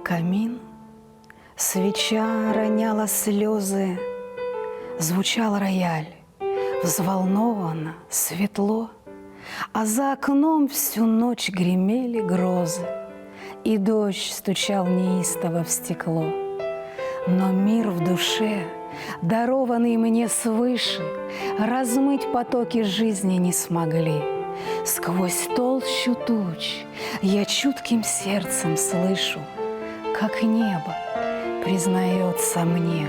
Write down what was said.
камин, свеча роняла слезы, звучал рояль, взволнованно, светло, а за окном всю ночь гремели грозы, и дождь стучал неистово в стекло. Но мир в душе, дарованный мне свыше, размыть потоки жизни не смогли. Сквозь толщу туч я чутким сердцем слышу, как небо признается мне: